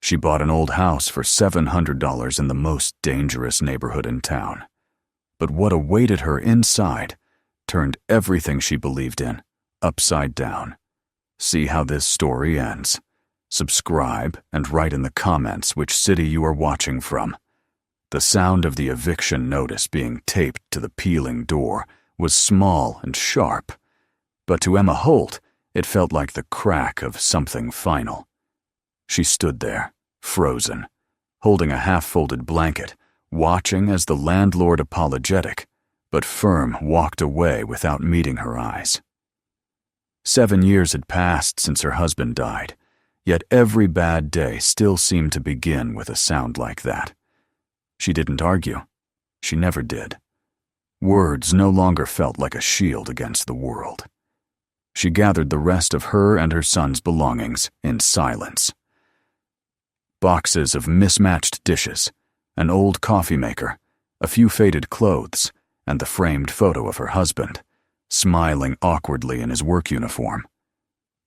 She bought an old house for $700 in the most dangerous neighborhood in town. But what awaited her inside turned everything she believed in upside down. See how this story ends. Subscribe and write in the comments which city you are watching from. The sound of the eviction notice being taped to the peeling door was small and sharp, but to Emma Holt, it felt like the crack of something final. She stood there, frozen, holding a half-folded blanket, watching as the landlord, apologetic but firm, walked away without meeting her eyes. 7 years had passed since her husband died, yet every bad day still seemed to begin with a sound like that. She didn't argue. She never did. Words no longer felt like a shield against the world. She gathered the rest of her and her son's belongings in silence. Boxes of mismatched dishes, an old coffee maker, a few faded clothes, and the framed photo of her husband, smiling awkwardly in his work uniform.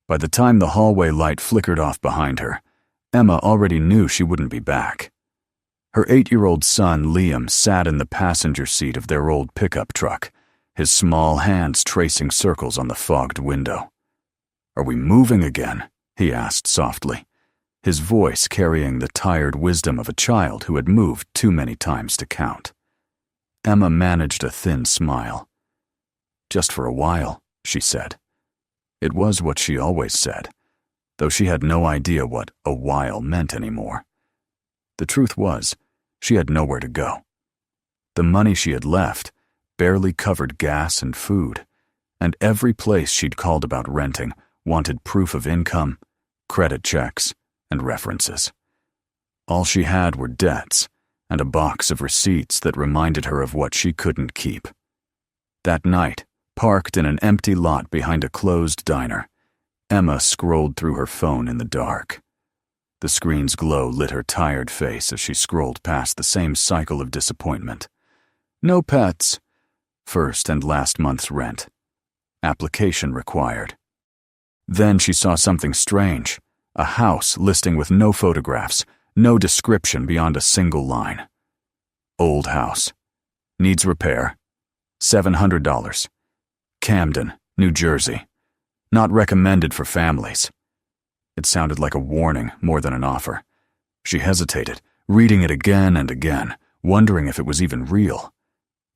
By the time the hallway light flickered off behind her, Emma already knew she wouldn't be back. Her 8-year-old son, Liam, sat in the passenger seat of their old pickup truck, his small hands tracing circles on the fogged window. "Are we moving again?" he asked softly, his voice carrying the tired wisdom of a child who had moved too many times to count. Emma managed a thin smile. "Just for a while," she said. It was what she always said, though she had no idea what a while meant anymore. The truth was, she had nowhere to go. The money she had left barely covered gas and food, and every place she'd called about renting wanted proof of income, credit checks, and references. All she had were debts and a box of receipts that reminded her of what she couldn't keep. That night, parked in an empty lot behind a closed diner, Emma scrolled through her phone in the dark. The screen's glow lit her tired face as she scrolled past the same cycle of disappointment. No pets. First and last month's rent. Application required. Then she saw something strange. A house listing with no photographs, no description beyond a single line. Old house. Needs repair. $700. Camden, New Jersey. Not recommended for families. It sounded like a warning more than an offer. She hesitated, reading it again and again, wondering if it was even real.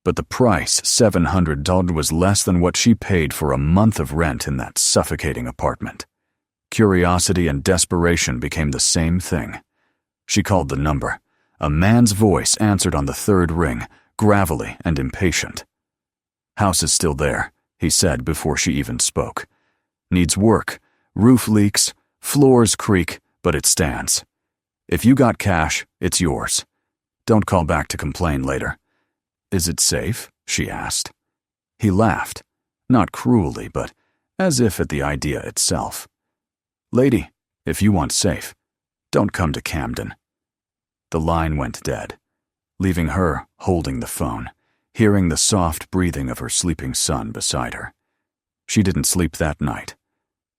But the price, $700, was less than what she paid for a month of rent in that suffocating apartment. Curiosity and desperation became the same thing. She called the number. A man's voice answered on the third ring, gravelly and impatient. "House is still there," he said before she even spoke. "Needs work. Roof leaks, floors creak, but it stands. If you got cash, it's yours. Don't call back to complain later." "Is it safe?" she asked. He laughed, not cruelly, but as if at the idea itself. "Lady, if you want safe, don't come to Camden." The line went dead, leaving her holding the phone, hearing the soft breathing of her sleeping son beside her. She didn't sleep that night.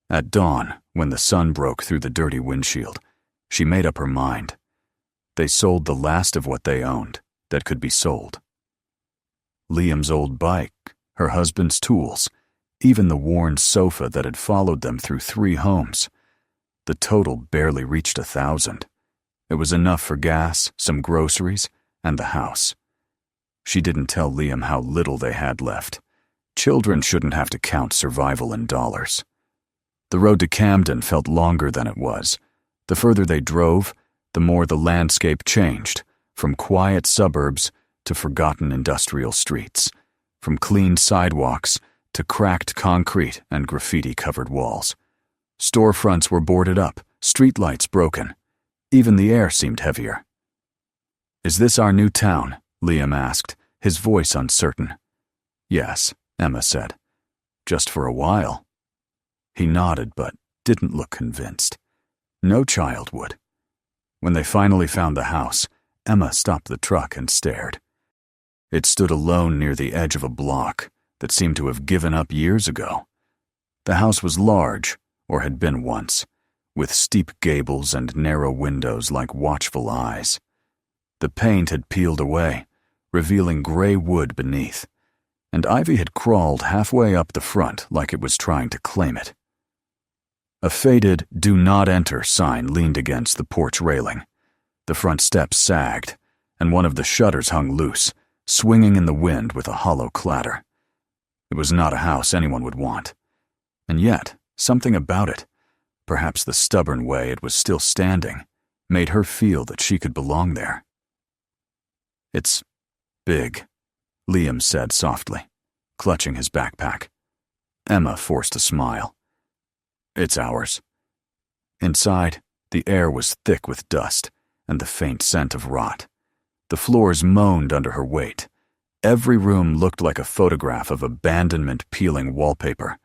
At dawn, when the sun broke through the dirty windshield, she made up her mind. They sold the last of what they owned that could be sold. Liam's old bike, her husband's tools, even the worn sofa that had followed them through 3 homes. The total barely reached $1,000. It was enough for gas, some groceries, and the house. She didn't tell Liam how little they had left. Children shouldn't have to count survival in dollars. The road to Camden felt longer than it was. The further they drove, the more the landscape changed, from quiet suburbs to forgotten industrial streets, from clean sidewalks to cracked concrete and graffiti-covered walls. Storefronts were boarded up, streetlights broken. Even the air seemed heavier. "Is this our new town?" Liam asked, his voice uncertain. "Yes," Emma said. "Just for a while." He nodded but didn't look convinced. No child would. When they finally found the house, Emma stopped the truck and stared. It stood alone near the edge of a block that seemed to have given up years ago. The house was large, or had been once, with steep gables and narrow windows like watchful eyes. The paint had peeled away, revealing gray wood beneath, and ivy had crawled halfway up the front like it was trying to claim it. A faded "Do Not Enter" sign leaned against the porch railing. The front steps sagged, and one of the shutters hung loose, swinging in the wind with a hollow clatter. It was not a house anyone would want. And yet, something about it, perhaps the stubborn way it was still standing, made her feel that she could belong there. "It's big," Liam said softly, clutching his backpack. Emma forced a smile. "It's ours." Inside, the air was thick with dust and the faint scent of rot. The floors moaned under her weight. Every room looked like a photograph of abandonment peeling wallpaper,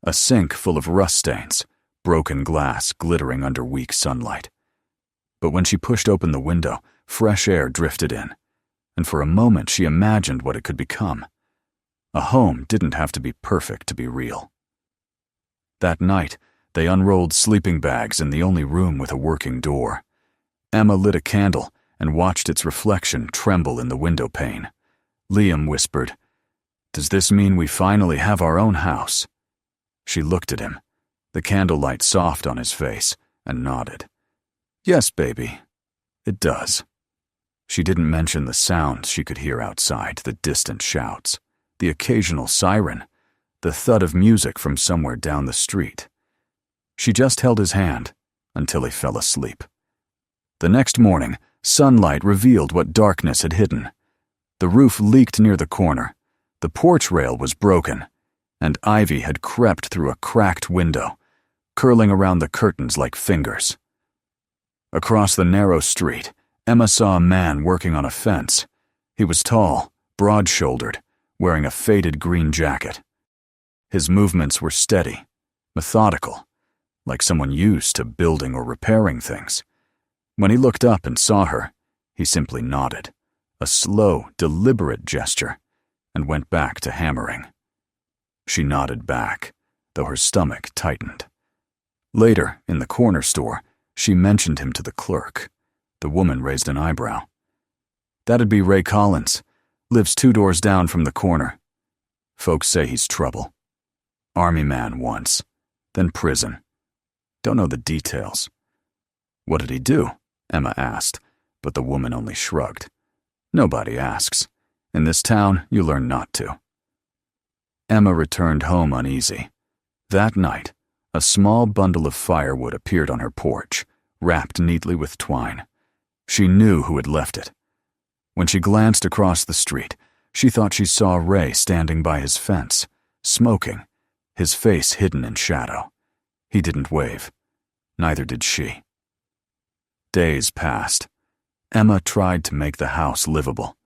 a sink full of rust stains, broken glass glittering under weak sunlight. But when she pushed open the window, fresh air drifted in, and for a moment she imagined what it could become. A home didn't have to be perfect to be real. That night, they unrolled sleeping bags in the only room with a working door. Emma lit a candle and watched its reflection tremble in the window pane. Liam whispered, "Does this mean we finally have our own house?" She looked at him, the candlelight soft on his face, and nodded. "Yes, baby, it does." She didn't mention the sounds she could hear outside, the distant shouts, the occasional siren, the thud of music from somewhere down the street. She just held his hand until he fell asleep. The next morning, sunlight revealed what darkness had hidden. The roof leaked near the corner, the porch rail was broken, and ivy had crept through a cracked window, curling around the curtains like fingers. Across the narrow street, Emma saw a man working on a fence. He was tall, broad-shouldered, wearing a faded green jacket. His movements were steady, methodical, like someone used to building or repairing things. When he looked up and saw her, he simply nodded, a slow, deliberate gesture, and went back to hammering. She nodded back, though her stomach tightened. Later, in the corner store, she mentioned him to the clerk. The woman raised an eyebrow. "That'd be Ray Collins. Lives 2 doors down from the corner. Folks say he's trouble. Army man once, then prison. Don't know the details." "What did he do?" Emma asked, but the woman only shrugged. "Nobody asks. In this town, you learn not to." Emma returned home uneasy. That night, a small bundle of firewood appeared on her porch, wrapped neatly with twine. She knew who had left it. When she glanced across the street, she thought she saw Ray standing by his fence, smoking, his face hidden in shadow. He didn't wave. Neither did she. Days passed. Emma tried to make the house livable.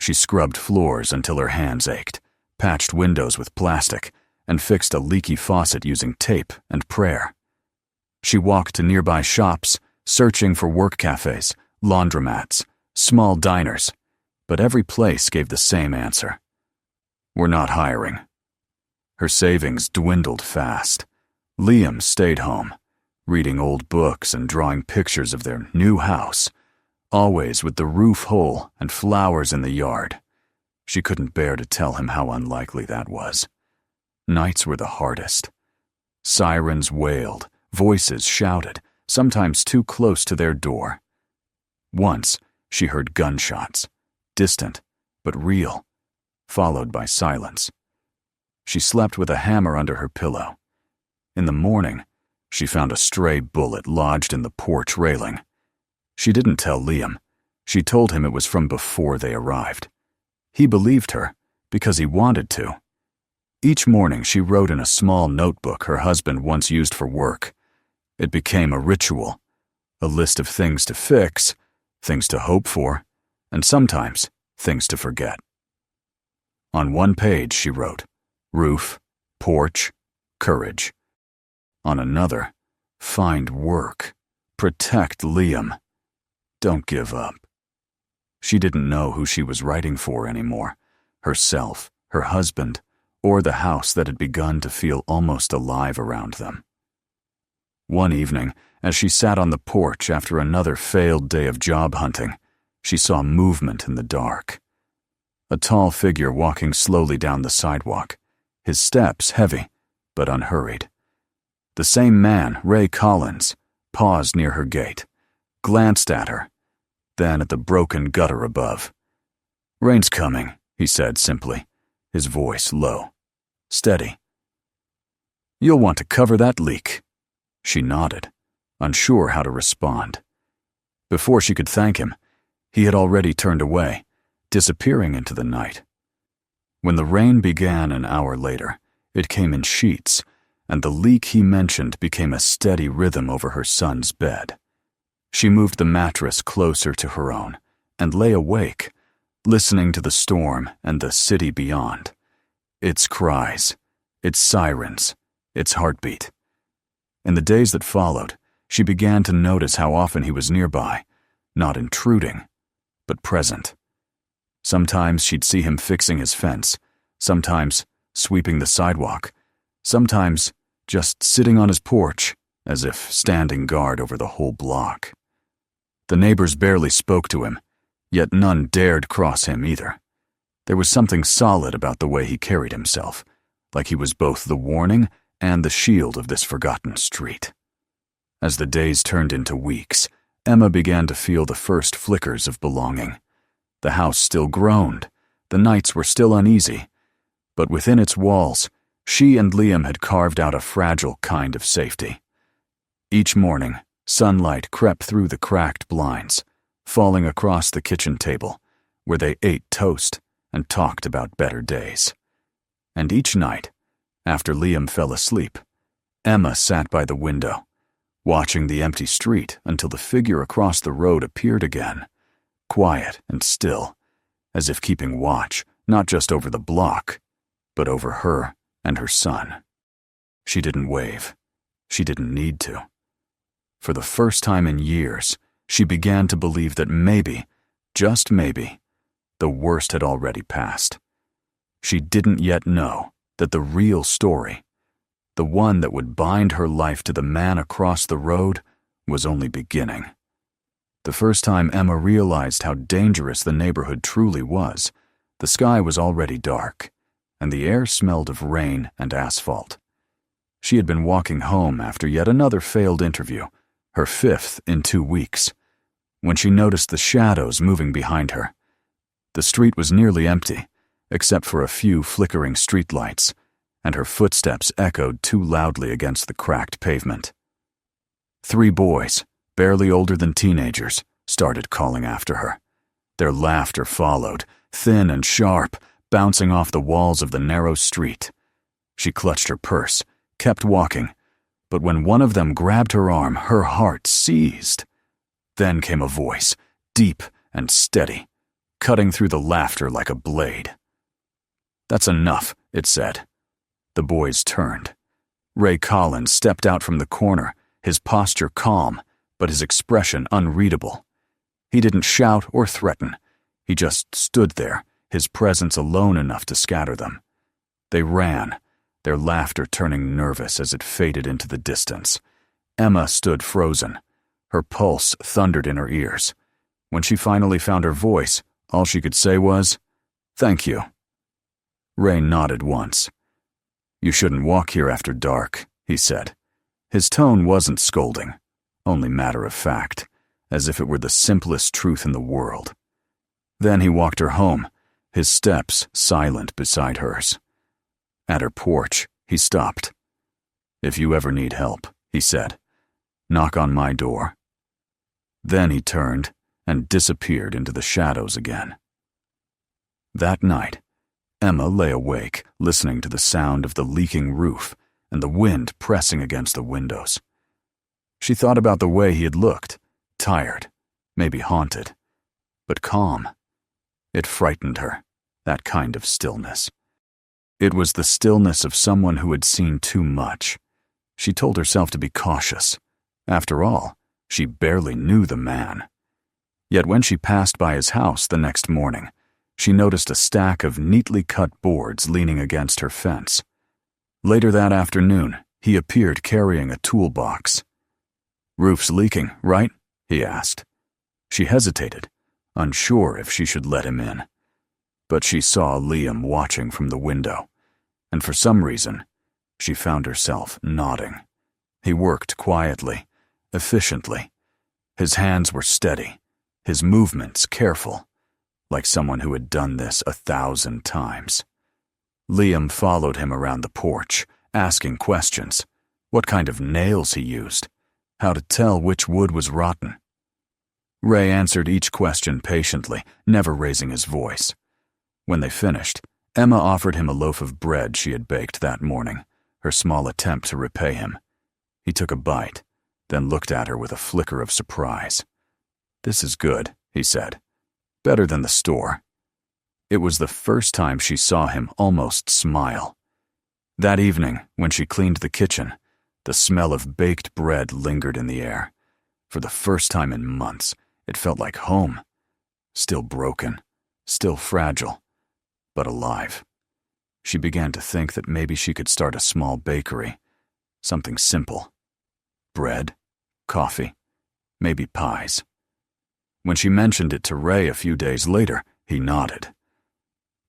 She scrubbed floors until her hands ached, patched windows with plastic, and fixed a leaky faucet using tape and prayer. She walked to nearby shops, searching for work cafes, laundromats, small diners, but every place gave the same answer. "We're not hiring." Her savings dwindled fast. Liam stayed home, reading old books and drawing pictures of their new house, always with the roof whole and flowers in the yard. She couldn't bear to tell him how unlikely that was. Nights were the hardest. Sirens wailed, voices shouted, sometimes too close to their door. Once, she heard gunshots, distant but real, followed by silence. She slept with a hammer under her pillow. In the morning, she found a stray bullet lodged in the porch railing. She didn't tell Liam. She told him it was from before they arrived. He believed her, because he wanted to. Each morning she wrote in a small notebook her husband once used for work. It became a ritual, a list of things to fix, things to hope for, and sometimes things to forget. On one page she wrote, "Roof, porch, courage." On another, "Find work, protect Liam, don't give up." She didn't know who she was writing for anymore, herself, her husband, or the house that had begun to feel almost alive around them. One evening, as she sat on the porch after another failed day of job hunting, she saw movement in the dark. A tall figure walking slowly down the sidewalk, his steps heavy but unhurried. The same man, Ray Collins, paused near her gate, glanced at her, then at the broken gutter above. "Rain's coming," he said simply, his voice low, steady. "You'll want to cover that leak." She nodded, unsure how to respond. Before she could thank him, he had already turned away, disappearing into the night. When the rain began an hour later, it came in sheets, and the leak he mentioned became a steady rhythm over her son's bed. She moved the mattress closer to her own and lay awake, listening to the storm and the city beyond. Its cries, its sirens, its heartbeat. In the days that followed, she began to notice how often he was nearby, not intruding, but present. Sometimes she'd see him fixing his fence, sometimes sweeping the sidewalk, sometimes just sitting on his porch, as if standing guard over the whole block. The neighbors barely spoke to him, yet none dared cross him either. There was something solid about the way he carried himself, like he was both the warning and the shield of this forgotten street. As the days turned into weeks, Emma began to feel the first flickers of belonging. The house still groaned, the nights were still uneasy, but within its walls, she and Liam had carved out a fragile kind of safety. Each morning, sunlight crept through the cracked blinds, falling across the kitchen table, where they ate toast and talked about better days. And each night, after Liam fell asleep, Emma sat by the window, watching the empty street until the figure across the road appeared again, quiet and still, as if keeping watch not just over the block, but over her and her son. She didn't wave. She didn't need to. For the first time in years, she began to believe that maybe, just maybe, the worst had already passed. She didn't yet know that the real story, the one that would bind her life to the man across the road, was only beginning. The first time Emma realized how dangerous the neighborhood truly was, the sky was already dark, and the air smelled of rain and asphalt. She had been walking home after yet another failed interview, her 5th in 2 weeks, when she noticed the shadows moving behind her. The street was nearly empty, except for a few flickering streetlights, and her footsteps echoed too loudly against the cracked pavement. 3 boys, barely older than teenagers, started calling after her. Their laughter followed, thin and sharp, bouncing off the walls of the narrow street. She clutched her purse, kept walking, but when one of them grabbed her arm, her heart seized. Then came a voice, deep and steady, cutting through the laughter like a blade. "That's enough," it said. The boys turned. Ray Collins stepped out from the corner, his posture calm, but his expression unreadable. He didn't shout or threaten. He just stood there, his presence alone enough to scatter them. They ran, their laughter turning nervous as it faded into the distance. Emma stood frozen. Her pulse thundered in her ears. When she finally found her voice, all she could say was, "Thank you." Ray nodded once. "You shouldn't walk here after dark," he said. His tone wasn't scolding, only matter of fact, as if it were the simplest truth in the world. Then he walked her home, his steps silent beside hers. At her porch, he stopped. "If you ever need help," he said, "knock on my door." Then he turned and disappeared into the shadows again. That night, Emma lay awake, listening to the sound of the leaking roof and the wind pressing against the windows. She thought about the way he had looked, tired, maybe haunted, but calm. It frightened her, that kind of stillness. It was the stillness of someone who had seen too much. She told herself to be cautious. After all, she barely knew the man. Yet when she passed by his house the next morning, she noticed a stack of neatly cut boards leaning against her fence. Later that afternoon, he appeared carrying a toolbox. "Roof's leaking, right?" he asked. She hesitated, unsure if she should let him in. But she saw Liam watching from the window, and for some reason, she found herself nodding. He worked quietly, efficiently. His hands were steady, his movements careful, like someone who had done this 1,000 times. Liam followed him around the porch, asking questions. What kind of nails he used, how to tell which wood was rotten. Ray answered each question patiently, never raising his voice. When they finished, Emma offered him a loaf of bread she had baked that morning, her small attempt to repay him. He took a bite, then looked at her with a flicker of surprise. "This is good," he said. "Better than the store." It was the first time she saw him almost smile. That evening, when she cleaned the kitchen, the smell of baked bread lingered in the air. For the first time in months, it felt like home. Still broken, still fragile, but alive. She began to think that maybe she could start a small bakery. Something simple. Bread, coffee, maybe pies. When she mentioned it to Ray a few days later, he nodded.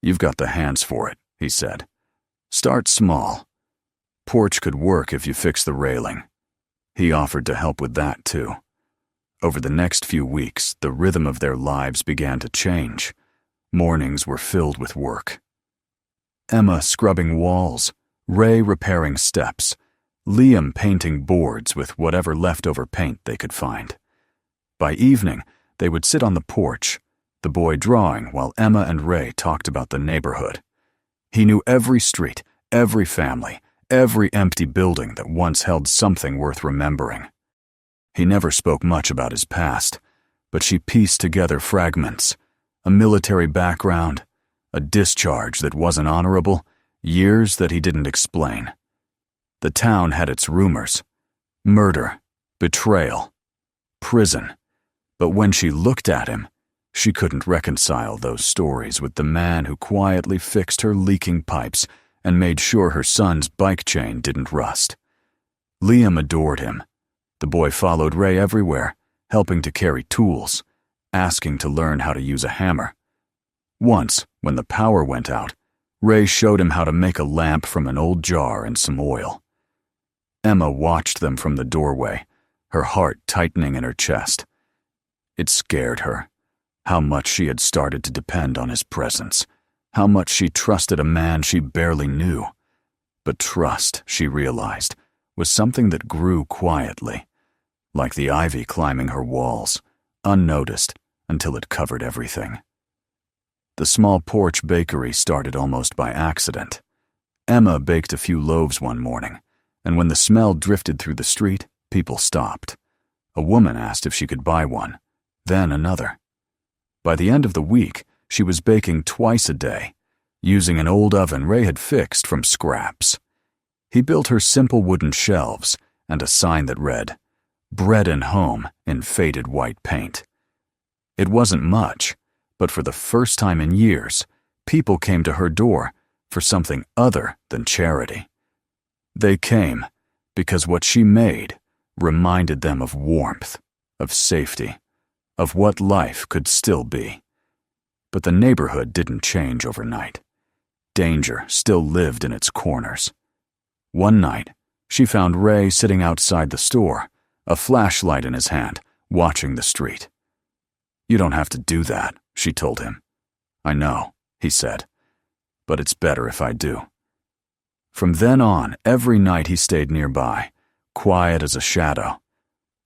"You've got the hands for it," he said. "Start small. Porch could work if you fix the railing." He offered to help with that, too. Over the next few weeks, the rhythm of their lives began to change. Mornings were filled with work. Emma scrubbing walls, Ray repairing steps, Liam painting boards with whatever leftover paint they could find. By evening, they would sit on the porch, the boy drawing while Emma and Ray talked about the neighborhood. He knew every street, every family, every empty building that once held something worth remembering. He never spoke much about his past, but she pieced together fragments: a military background, a discharge that wasn't honorable, years that he didn't explain. The town had its rumors: murder, betrayal, prison. But when she looked at him, she couldn't reconcile those stories with the man who quietly fixed her leaking pipes and made sure her son's bike chain didn't rust. Liam adored him. The boy followed Ray everywhere, helping to carry tools, asking to learn how to use a hammer. Once, when the power went out, Ray showed him how to make a lamp from an old jar and some oil. Emma watched them from the doorway, her heart tightening in her chest. It scared her, how much she had started to depend on his presence, how much she trusted a man she barely knew. But trust, she realized, was something that grew quietly, like the ivy climbing her walls, unnoticed until it covered everything. The small porch bakery started almost by accident. Emma baked a few loaves one morning, and when the smell drifted through the street, people stopped. A woman asked if she could buy one, then another. By the end of the week, she was baking twice a day, using an old oven Ray had fixed from scraps. He built her simple wooden shelves and a sign that read, "Bread and Home," in faded white paint. It wasn't much, but for the first time in years, people came to her door for something other than charity. They came because what she made reminded them of warmth, of safety, of what life could still be. But the neighborhood didn't change overnight. Danger still lived in its corners. One night, she found Ray sitting outside the store, a flashlight in his hand, watching the street. "You don't have to do that," she told him. "I know," he said, "but it's better if I do." From then on, every night he stayed nearby, quiet as a shadow.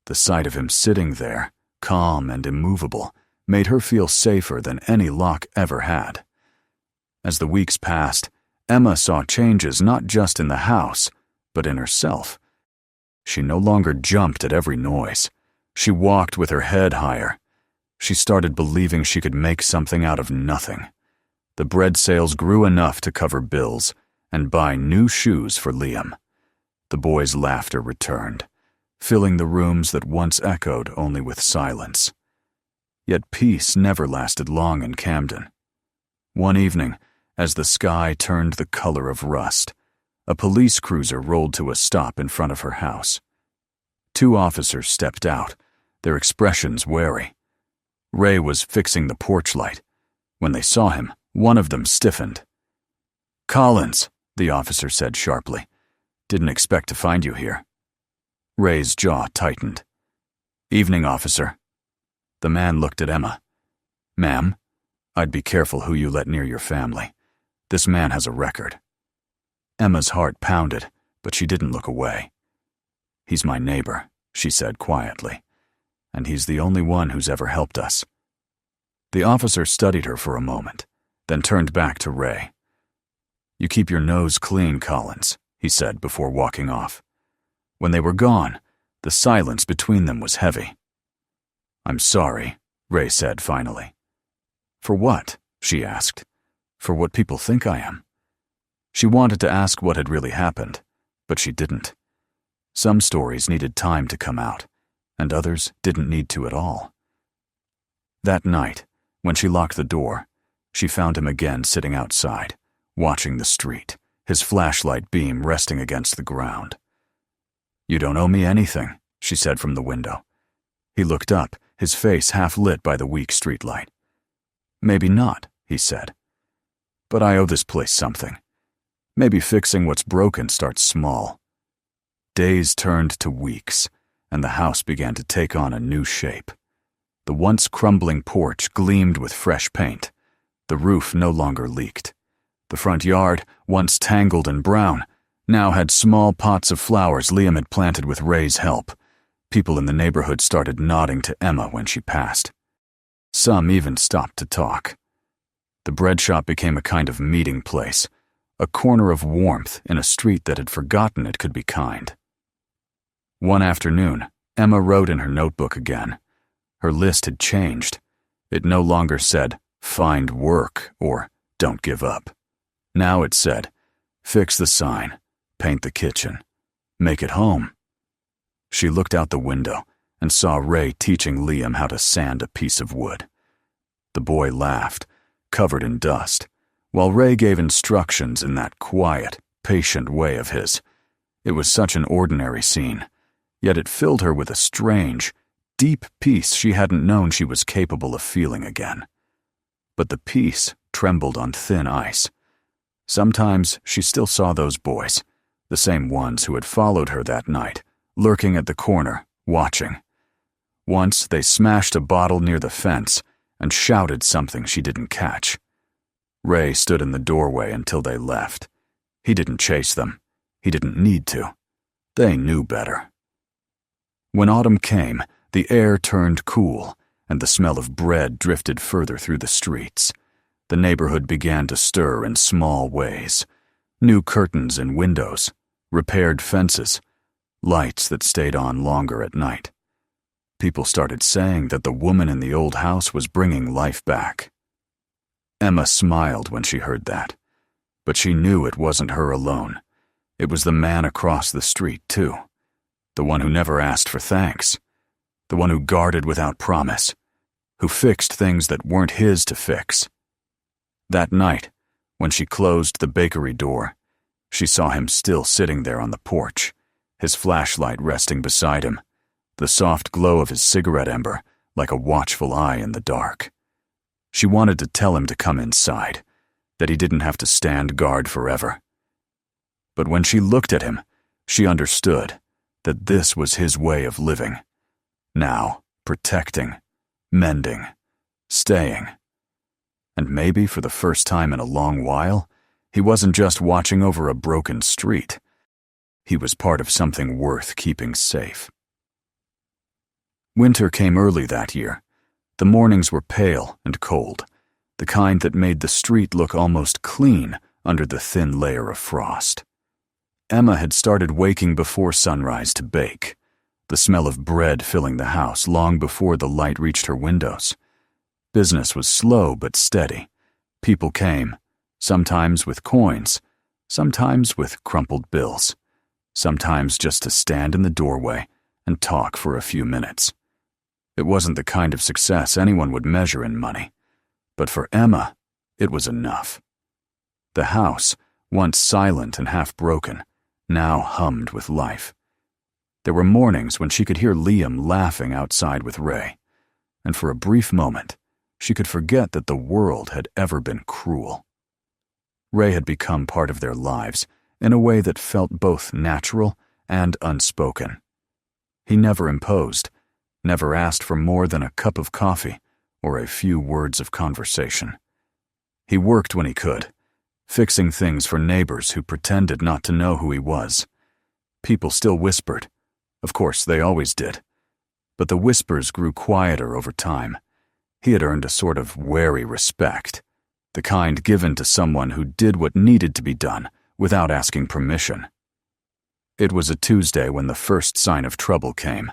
The sight of him sitting there, calm and immovable, made her feel safer than any lock ever had. As the weeks passed, Emma saw changes not just in the house, but in herself. She no longer jumped at every noise. She walked with her head higher. She started believing she could make something out of nothing. The bread sales grew enough to cover bills and buy new shoes for Liam. The boy's laughter returned, filling the rooms that once echoed only with silence. Yet peace never lasted long in Camden. One evening, as the sky turned the color of rust, a police cruiser rolled to a stop in front of her house. 2 officers stepped out, their expressions wary. Ray was fixing the porch light. When they saw him, one of them stiffened. "Collins," the officer said sharply. "Didn't expect to find you here." Ray's jaw tightened. "Evening, officer." The man looked at Emma. "Ma'am, I'd be careful who you let near your family. This man has a record." Emma's heart pounded, but she didn't look away. "He's my neighbor," she said quietly, "and he's the only one who's ever helped us." The officer studied her for a moment, then turned back to Ray. "You keep your nose clean, Collins," he said before walking off. When they were gone, the silence between them was heavy. "I'm sorry," Ray said finally. "For what?" she asked. "For what people think I am." She wanted to ask what had really happened, but she didn't. Some stories needed time to come out, and others didn't need to at all. That night, when she locked the door, she found him again sitting outside, watching the street, his flashlight beam resting against the ground. "You don't owe me anything," she said from the window. He looked up, his face half lit by the weak streetlight. "Maybe not," he said. "But I owe this place something. Maybe fixing what's broken starts small." Days turned to weeks, and the house began to take on a new shape. The once crumbling porch gleamed with fresh paint. The roof no longer leaked. The front yard, once tangled and brown, now had small pots of flowers Liam had planted with Ray's help. People in the neighborhood started nodding to Emma when she passed. Some even stopped to talk. The bread shop became a kind of meeting place, a corner of warmth in a street that had forgotten it could be kind. One afternoon, Emma wrote in her notebook again. Her list had changed. It no longer said, "Find work," or "Don't give up." Now it said, "Fix the sign, paint the kitchen, make it home." She looked out the window and saw Ray teaching Liam how to sand a piece of wood. The boy laughed, covered in dust, while Ray gave instructions in that quiet, patient way of his. It was such an ordinary scene, yet it filled her with a strange, deep peace she hadn't known she was capable of feeling again. But the peace trembled on thin ice. Sometimes she still saw those boys, the same ones who had followed her that night, lurking at the corner, watching. Once they smashed a bottle near the fence and shouted something she didn't catch. Ray stood in the doorway until they left. He didn't chase them. He didn't need to. They knew better. When autumn came, the air turned cool, and the smell of bread drifted further through the streets. The neighborhood began to stir in small ways. New curtains in windows, repaired fences, lights that stayed on longer at night. People started saying that the woman in the old house was bringing life back. Emma smiled when she heard that, but she knew it wasn't her alone. It was the man across the street, too. The one who never asked for thanks. The one who guarded without promise. Who fixed things that weren't his to fix. That night, when she closed the bakery door, she saw him still sitting there on the porch, his flashlight resting beside him, the soft glow of his cigarette ember like a watchful eye in the dark. She wanted to tell him to come inside, that he didn't have to stand guard forever. But when she looked at him, she understood that this was his way of living. Now, protecting, mending, staying. And maybe for the first time in a long while, he wasn't just watching over a broken street. He was part of something worth keeping safe. Winter came early that year. The mornings were pale and cold, the kind that made the street look almost clean under the thin layer of frost. Emma had started waking before sunrise to bake, the smell of bread filling the house long before the light reached her windows. Business was slow but steady. People came, sometimes with coins, sometimes with crumpled bills, sometimes just to stand in the doorway and talk for a few minutes. It wasn't the kind of success anyone would measure in money, but for Emma, it was enough. The house, once silent and half broken, now hummed with life. There were mornings when she could hear Liam laughing outside with Ray, and for a brief moment, she could forget that the world had ever been cruel. Ray had become part of their lives in a way that felt both natural and unspoken. He never imposed, never asked for more than a cup of coffee or a few words of conversation. He worked when he could, fixing things for neighbors who pretended not to know who he was. People still whispered. Of course, they always did. But the whispers grew quieter over time. He had earned a sort of wary respect, the kind given to someone who did what needed to be done without asking permission. It was a Tuesday when the first sign of trouble came.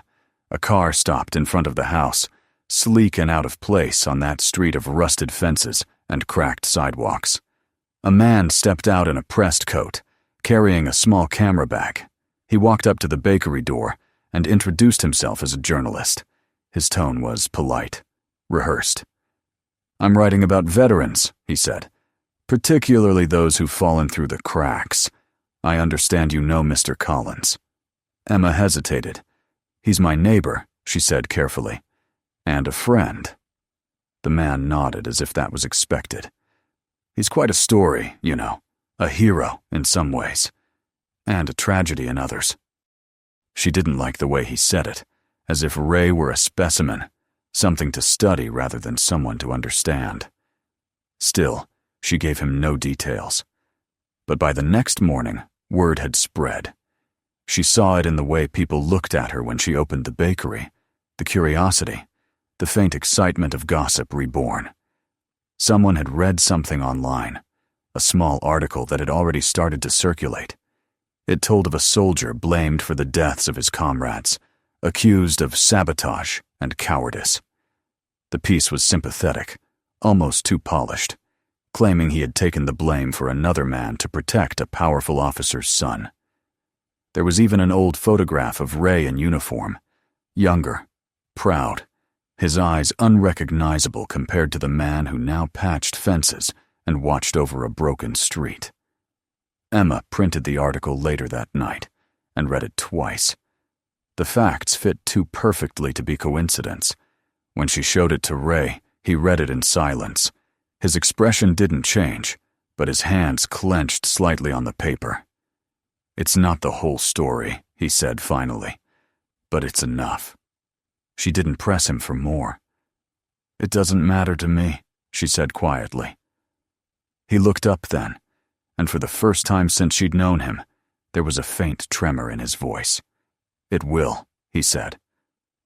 A car stopped in front of the house, sleek and out of place on that street of rusted fences and cracked sidewalks. A man stepped out in a pressed coat, carrying a small camera bag. He walked up to the bakery door and introduced himself as a journalist. His tone was polite, rehearsed. "I'm writing about veterans," he said, "particularly those who've fallen through the cracks. I understand you know Mr. Collins." Emma hesitated. "He's my neighbor," she said carefully, "and a friend." The man nodded as if that was expected. "He's quite a story, you know, a hero in some ways, and a tragedy in others." She didn't like the way he said it, as if Ray were a specimen, something to study rather than someone to understand. Still, she gave him no details. But by the next morning, word had spread. She saw it in the way people looked at her when she opened the bakery, the curiosity, the faint excitement of gossip reborn. Someone had read something online, a small article that had already started to circulate. It told of a soldier blamed for the deaths of his comrades, accused of sabotage and cowardice. The piece was sympathetic, almost too polished, claiming he had taken the blame for another man to protect a powerful officer's son. There was even an old photograph of Ray in uniform, younger, proud, his eyes unrecognizable compared to the man who now patched fences and watched over a broken street. Emma printed the article later that night and read it twice. The facts fit too perfectly to be coincidence. When she showed it to Ray, he read it in silence. His expression didn't change, but his hands clenched slightly on the paper. "It's not the whole story," he said finally, "but it's enough." She didn't press him for more. "It doesn't matter to me," she said quietly. He looked up then, and for the first time since she'd known him, there was a faint tremor in his voice. "It will," he said.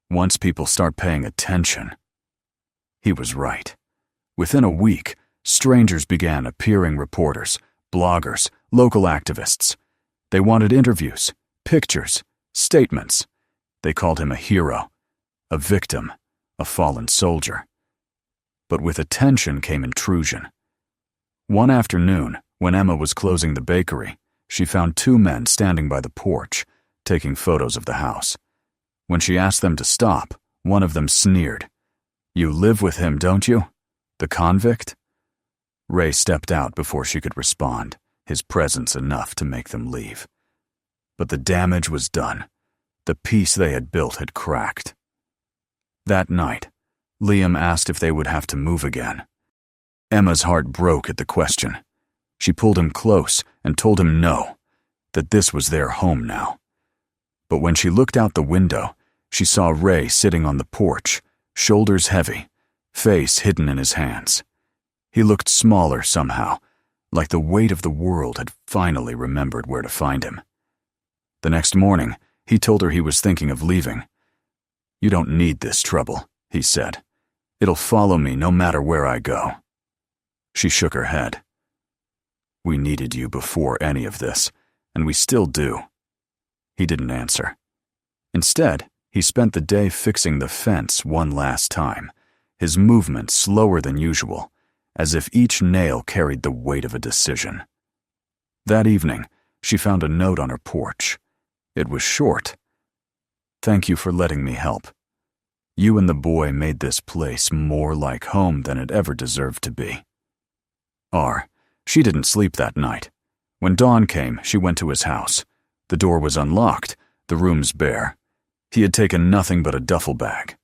"Once people start paying attention." He was right. Within a week, strangers began appearing, reporters, bloggers, local activists. They wanted interviews, pictures, statements. They called him a hero, a victim, a fallen soldier. But with attention came intrusion. One afternoon, when Emma was closing the bakery, she found two men standing by the porch, taking photos of the house. When she asked them to stop, one of them sneered. "You live with him, don't you? The convict?" Ray stepped out before she could respond, his presence enough to make them leave. But the damage was done. The peace they had built had cracked. That night, Liam asked if they would have to move again. Emma's heart broke at the question. She pulled him close and told him no, that this was their home now. But when she looked out the window, she saw Ray sitting on the porch, shoulders heavy, face hidden in his hands. He looked smaller somehow, like the weight of the world had finally remembered where to find him. The next morning, he told her he was thinking of leaving. "You don't need this trouble," he said. "It'll follow me no matter where I go." She shook her head. "We needed you before any of this, and we still do." He didn't answer. Instead, he spent the day fixing the fence one last time, his movement slower than usual, as if each nail carried the weight of a decision. That evening, she found a note on her porch. It was short. "Thank you for letting me help. You and the boy made this place more like home than it ever deserved to be." She didn't sleep that night. When dawn came, she went to his house. The door was unlocked, the rooms bare. He had taken nothing but a duffel bag.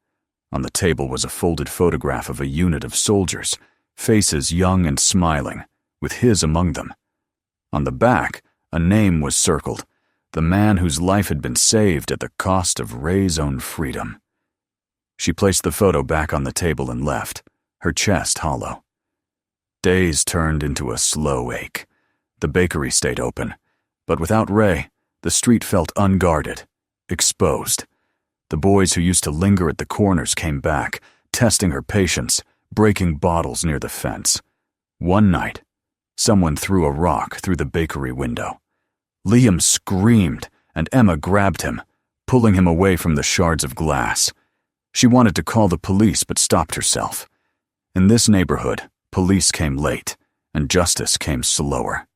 On the table was a folded photograph of a unit of soldiers, faces young and smiling, with his among them. On the back, a name was circled, the man whose life had been saved at the cost of Ray's own freedom. She placed the photo back on the table and left, her chest hollow. Days turned into a slow ache. The bakery stayed open, but without Ray, the street felt unguarded, exposed. The boys who used to linger at the corners came back, testing her patience, breaking bottles near the fence. One night, someone threw a rock through the bakery window. Liam screamed, and Emma grabbed him, pulling him away from the shards of glass. She wanted to call the police but stopped herself. In this neighborhood, police came late, and justice came slower.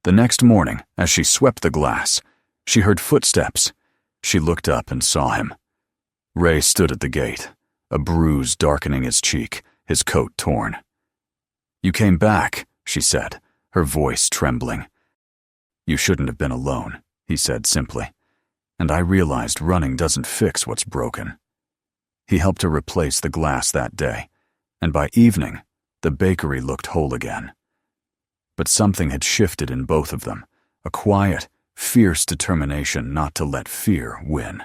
The next morning, as she swept the glass, she heard footsteps. She looked up and saw him. Ray stood at the gate, a bruise darkening his cheek, his coat torn. "You came back," she said, her voice trembling. "You shouldn't have been alone," he said simply, "and I realized running doesn't fix what's broken." He helped her replace the glass that day, and by evening, the bakery looked whole again. But something had shifted in both of them, a quiet, fierce determination not to let fear win.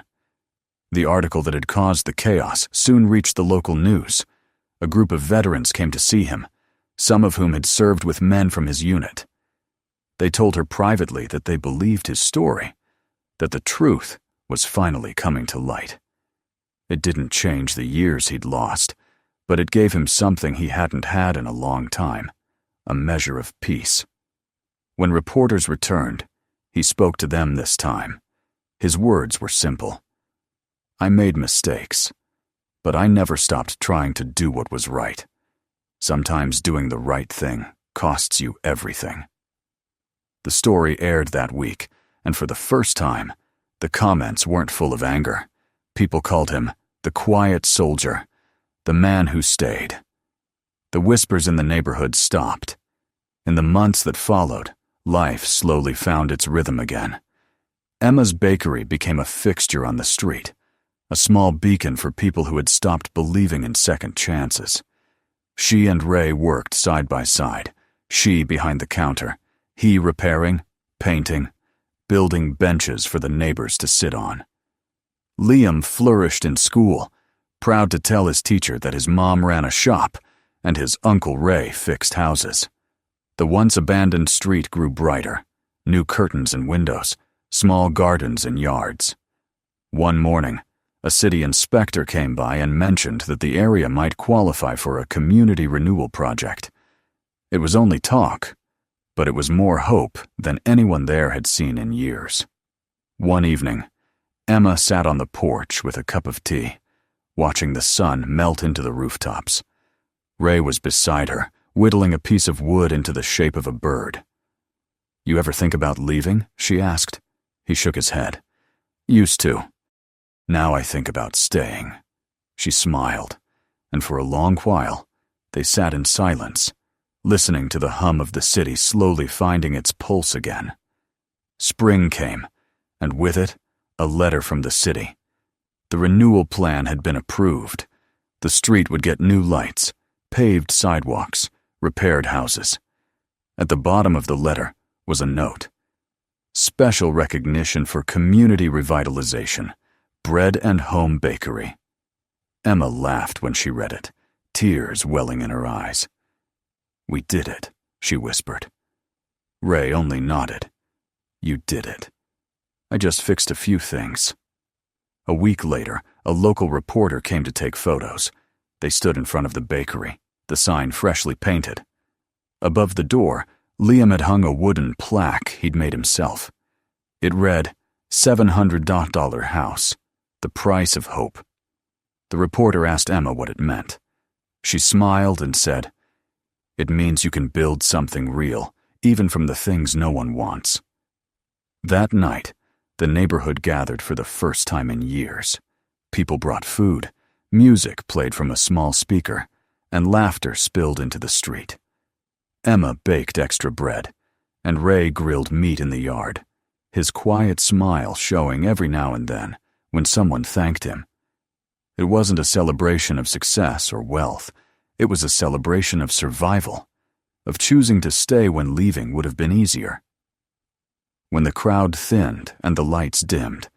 The article that had caused the chaos soon reached the local news. A group of veterans came to see him, some of whom had served with men from his unit. They told her privately that they believed his story, that the truth was finally coming to light. It didn't change the years he'd lost, but it gave him something he hadn't had in a long time, a measure of peace. When reporters returned, he spoke to them this time. His words were simple. "I made mistakes, but I never stopped trying to do what was right. Sometimes doing the right thing costs you everything." The story aired that week, and for the first time, the comments weren't full of anger. People called him the quiet soldier, the man who stayed. The whispers in the neighborhood stopped. In the months that followed, life slowly found its rhythm again. Emma's bakery became a fixture on the street, a small beacon for people who had stopped believing in second chances. She and Ray worked side by side, she behind the counter, he repairing, painting, building benches for the neighbors to sit on. Liam flourished in school, proud to tell his teacher that his mom ran a shop and his Uncle Ray fixed houses. The once abandoned street grew brighter, new curtains and windows, small gardens and yards. One morning, a city inspector came by and mentioned that the area might qualify for a community renewal project. It was only talk, but it was more hope than anyone there had seen in years. One evening, Emma sat on the porch with a cup of tea, watching the sun melt into the rooftops. Ray was beside her, whittling a piece of wood into the shape of a bird. "You ever think about leaving?" she asked. He shook his head. "Used to. Now I think about staying." She smiled, and for a long while, they sat in silence, listening to the hum of the city slowly finding its pulse again. Spring came, and with it, a letter from the city. The renewal plan had been approved. The street would get new lights, paved sidewalks, repaired houses. At the bottom of the letter was a note. "Special recognition for community revitalization, Bread and Home Bakery." Emma laughed when she read it, tears welling in her eyes. "We did it," she whispered. Ray only nodded. "You did it. I just fixed a few things." A week later, a local reporter came to take photos. They stood in front of the bakery, the sign freshly painted. Above the door, Liam had hung a wooden plaque he'd made himself. It read, $700 house, the price of hope. The reporter asked Emma what it meant. She smiled and said, "It means you can build something real, even from the things no one wants." That night, the neighborhood gathered for the first time in years. People brought food, music played from a small speaker, and laughter spilled into the street. Emma baked extra bread, and Ray grilled meat in the yard. his quiet smile showing every now and then when someone thanked him. It wasn't a celebration of success or wealth. It was a celebration of survival, of choosing to stay when leaving would have been easier. When the crowd thinned and the lights dimmed,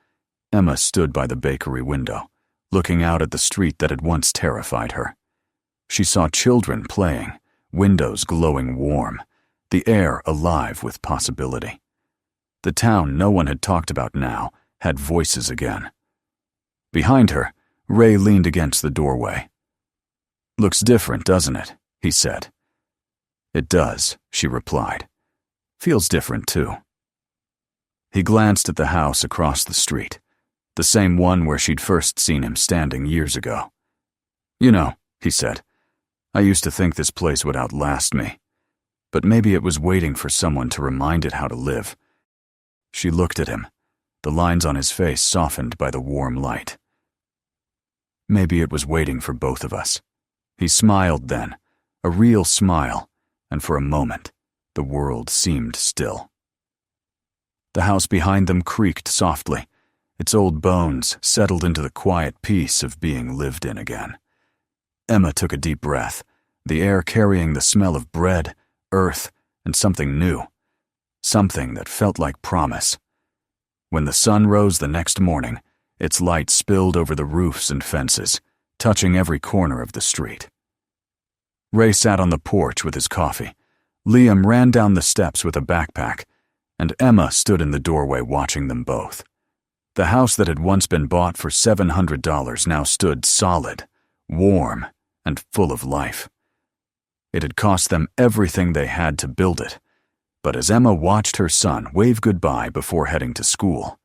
Emma stood by the bakery window, looking out at the street that had once terrified her. She saw children playing, windows glowing warm, the air alive with possibility. The town no one had talked about now had voices again. Behind her, Ray leaned against the doorway. "Looks different, doesn't it?" he said. "It does," she replied. "Feels different, too." He glanced at the house across the street, the same one where she'd first seen him standing years ago. "You know," he said, "I used to think this place would outlast me. But maybe it was waiting for someone to remind it how to live." She looked at him, the lines on his face softened by the warm light. "Maybe it was waiting for both of us." He smiled then, a real smile, and for a moment, the world seemed still. The house behind them creaked softly, its old bones settled into the quiet peace of being lived in again. Emma took a deep breath, the air carrying the smell of bread, earth, and something new, something that felt like promise. When the sun rose the next morning, its light spilled over the roofs and fences, touching every corner of the street. Ray sat on the porch with his coffee. Liam ran down the steps with a backpack, and Emma stood in the doorway watching them both. The house that had once been bought for $700 now stood solid, warm, and full of life. It had cost them everything they had to build it, but as Emma watched her son wave goodbye before heading to school,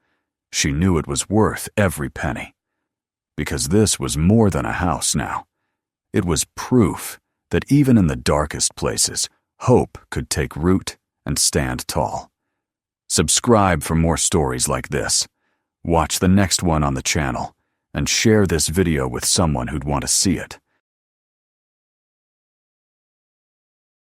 she knew it was worth every penny. Because this was more than a house now. It was proof that even in the darkest places, hope could take root and stand tall. Subscribe for more stories like this. Watch the next one on the channel, and share this video with someone who'd want to see it.